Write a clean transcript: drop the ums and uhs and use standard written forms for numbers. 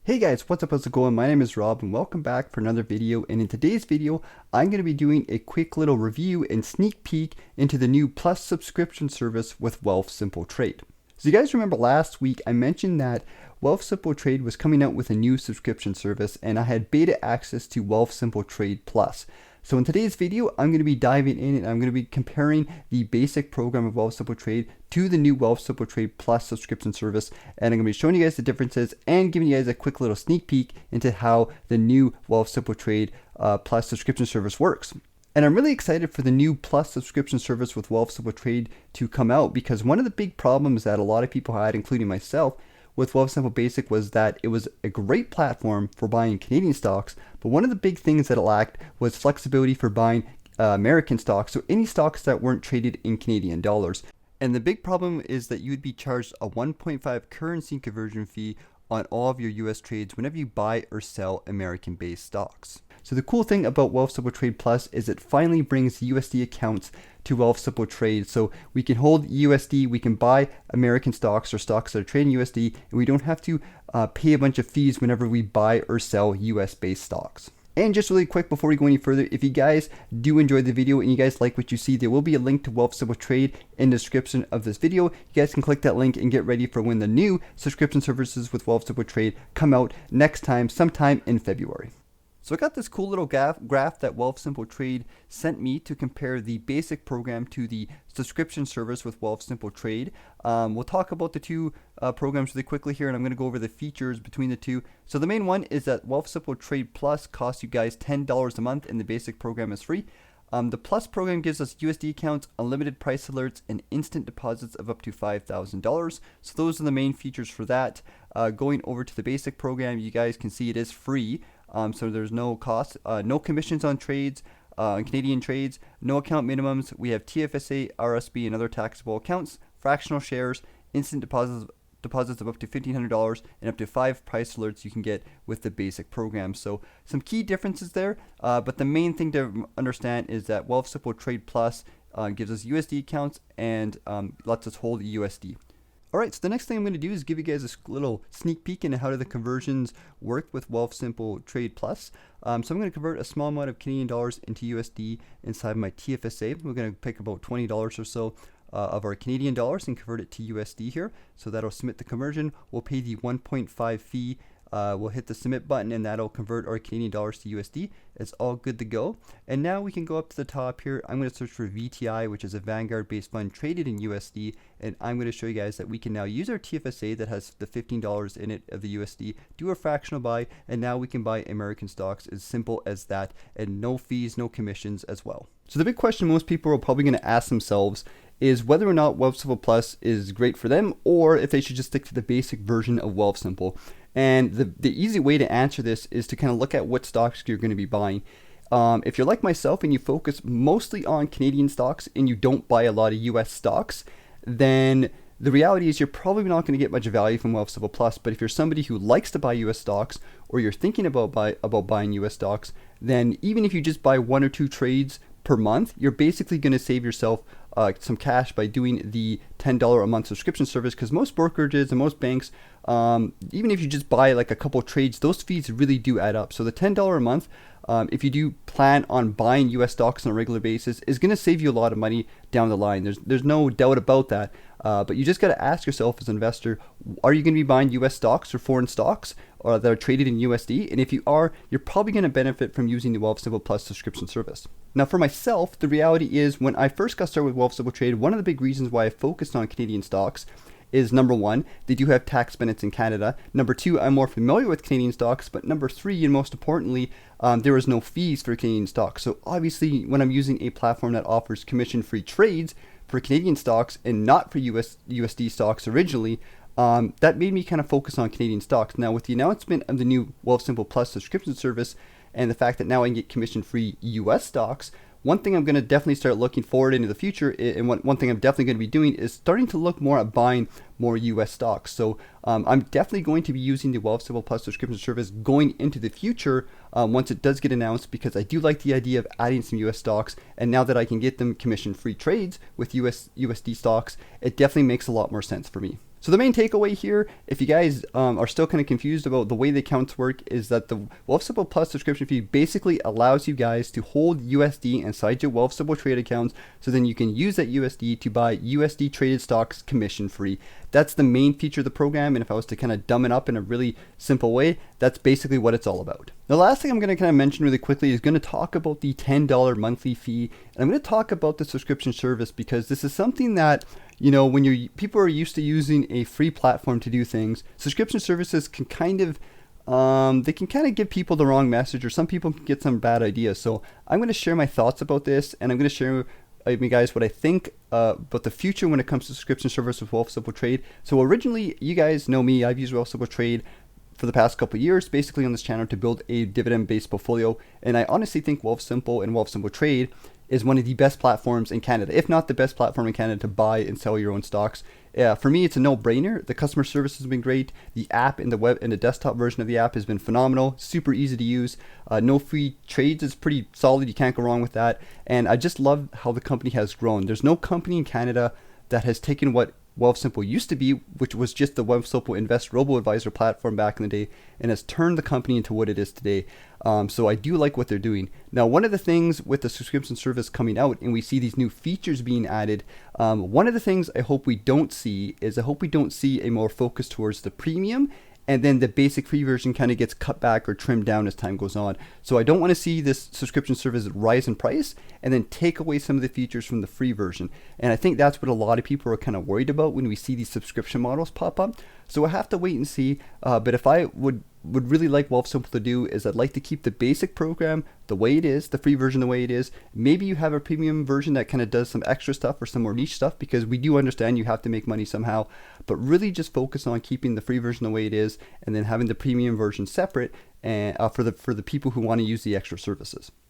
Hey guys, what's up, how's it going? My name is Rob and welcome back for another video, and in today's video I'm going to be doing a quick little review and sneak peek into the new Plus subscription service with Wealthsimple Trade. So you guys remember last week I mentioned that Wealthsimple Trade was coming out with a new subscription service and I had beta access to Wealthsimple Trade Plus. So in today's video, I'm going to be diving in and I'm going to be comparing the basic program of Wealthsimple Trade to the new Wealthsimple Trade Plus subscription service. And I'm going to be showing you guys the differences and giving you guys a quick little sneak peek into how the new Wealthsimple Trade Plus subscription service works. And I'm really excited for the new Plus subscription service with Wealthsimple Trade to come out, because one of the big problems that a lot of people had, including myself, with Wealthsimple Basic was that it was a great platform for buying Canadian stocks, but one of the big things that it lacked was flexibility for buying American stocks, so any stocks that weren't traded in Canadian dollars. And the big problem is that you'd be charged a 1.5 currency conversion fee on all of your US trades whenever you buy or sell American-based stocks. So the cool thing about Wealthsimple Trade Plus is it finally brings USD accounts to Wealthsimple Trade. So we can hold USD, we can buy American stocks or stocks that are trading USD, and we don't have to pay a bunch of fees whenever we buy or sell US based stocks. And just really quick before we go any further, if you guys do enjoy the video and you guys like what you see, there will be a link to Wealthsimple Trade in the description of this video. You guys can click that link and get ready for when the new subscription services with Wealthsimple Trade come out next time, sometime in February. So I got this cool little graph that Wealthsimple Trade sent me to compare the basic program to the subscription service with Wealthsimple Trade. We'll talk about the two programs really quickly here, and I'm going to go over the features between the two. So the main one is that Wealthsimple Trade Plus costs you guys $10 a month, and the basic program is free. The Plus program gives us USD accounts, unlimited price alerts, and instant deposits of up to $5,000. So those are the main features for that. Going over to the basic program, you guys can see it is free. So there's no cost, no commissions on trades, Canadian trades, no account minimums. We have TFSA, RSB, and other taxable accounts, fractional shares, instant deposits of up to $1,500, and up to 5 price alerts you can get with the basic program. So some key differences there, but the main thing to understand is that Wealthsimple Trade Plus gives us USD accounts and lets us hold USD. Alright, so the next thing I'm going to do is give you guys a little sneak peek into how do the conversions work with Wealthsimple Trade Plus. So I'm going to convert a small amount of Canadian dollars into USD inside my TFSA. We're going to pick about $20 or so of our Canadian dollars and convert it to USD here. So that'll submit the conversion. We'll pay the 1.5 fee. We'll hit the submit button and that'll convert our Canadian dollars to USD. It's all good to go. And now we can go up to the top here. I'm going to search for VTI, which is a Vanguard based fund traded in USD. And I'm going to show you guys that we can now use our TFSA that has the $15 in it of the USD, do a fractional buy, and now we can buy American stocks. As simple as that, and no fees, no commissions as well. So the big question most people are probably going to ask themselves is whether or not Wealthsimple Plus is great for them, or if they should just stick to the basic version of Wealthsimple. And the easy way to answer this is to kind of look at what stocks you're going to be buying. If you're like myself and you focus mostly on Canadian stocks and you don't buy a lot of US stocks, then the reality is you're probably not going to get much value from Wealthsimple Plus. But if you're somebody who likes to buy US stocks, or you're thinking about buying US stocks, then even if you just buy 1 or 2 trades per month, you're basically going to save yourself some cash by doing the $10 a month subscription service, because most brokerages and most banks, even if you just buy like a couple trades, those fees really do add up. So the $10 a month, if you do plan on buying US stocks on a regular basis, is going to save you a lot of money down the line. There's no doubt about that. But you just got to ask yourself as an investor, are you going to be buying US stocks or foreign stocks that are traded in USD? And if you are, you're probably going to benefit from using the Wealthsimple Plus subscription service. Now for myself, the reality is when I first got started with Wealthsimple Trade, one of the big reasons why I focused on Canadian stocks is number 1, they do have tax benefits in Canada. Number 2, I'm more familiar with Canadian stocks. But number 3, and most importantly, there is no fees for Canadian stocks. So obviously when I'm using a platform that offers commission-free trades for Canadian stocks and not for USD stocks originally, that made me kind of focus on Canadian stocks. Now with the announcement of the new Wealthsimple Plus subscription service and the fact that now I can get commission-free US stocks, one thing I'm going to definitely start looking forward into the future, and one thing I'm definitely going to be doing is starting to look more at buying more US stocks. So I'm definitely going to be using the Wealthsimple Plus subscription service going into the future once it does get announced, because I do like the idea of adding some US stocks, and now that I can get them commission-free trades with USD stocks, it definitely makes a lot more sense for me. So the main takeaway here, if you guys are still kind of confused about the way the accounts work, is that the Wealthsimple Plus subscription fee basically allows you guys to hold USD inside your Wealthsimple trade accounts, so then you can use that USD to buy USD traded stocks commission free. That's the main feature of the program, and if I was to kind of dumb it up in a really simple way, that's basically what it's all about. The last thing I'm going to kind of mention really quickly is going to talk about the $10 monthly fee, and I'm going to talk about the subscription service, because this is something that, you know, when people are used to using a free platform to do things, subscription services can kind of they can kind of give people the wrong message, or some people can get some bad ideas. So I'm going to share my thoughts about this, and I'm going to share with you guys what I think about the future when it comes to subscription service with Wealthsimple Trade. So originally, you guys know me, I've used Wealthsimple Trade for the past couple of years, basically on this channel, to build a dividend-based portfolio. And I honestly think Wealthsimple and Wealthsimple Trade is one of the best platforms in Canada, if not the best platform in Canada, to buy and sell your own stocks. For me, it's a no-brainer. The customer service has been great. The app and the web and the desktop version of the app has been phenomenal. Super easy to use. No free trades is pretty solid. You can't go wrong with that. And I just love how the company has grown. There's no company in Canada that has taken what Wealthsimple used to be, which was just the Wealthsimple Invest robo-advisor platform back in the day, and has turned the company into what it is today. So I do like what they're doing. Now, one of the things with the subscription service coming out, and we see these new features being added, one of the things I hope we don't see is, I hope we don't see a more focus towards the premium, and then the basic free version kind of gets cut back or trimmed down as time goes on. So I don't want to see this subscription service rise in price and then take away some of the features from the free version. And I think that's what a lot of people are kind of worried about when we see these subscription models pop up. So I have to wait and see. But if I would really like Wealthsimple to do, is I'd like to keep the basic program the way it is, the free version the way it is. Maybe you have a premium version that kind of does some extra stuff or some more niche stuff, because we do understand you have to make money somehow, but really just focus on keeping the free version the way it is, and then having the premium version separate, and for the people who want to use the extra services.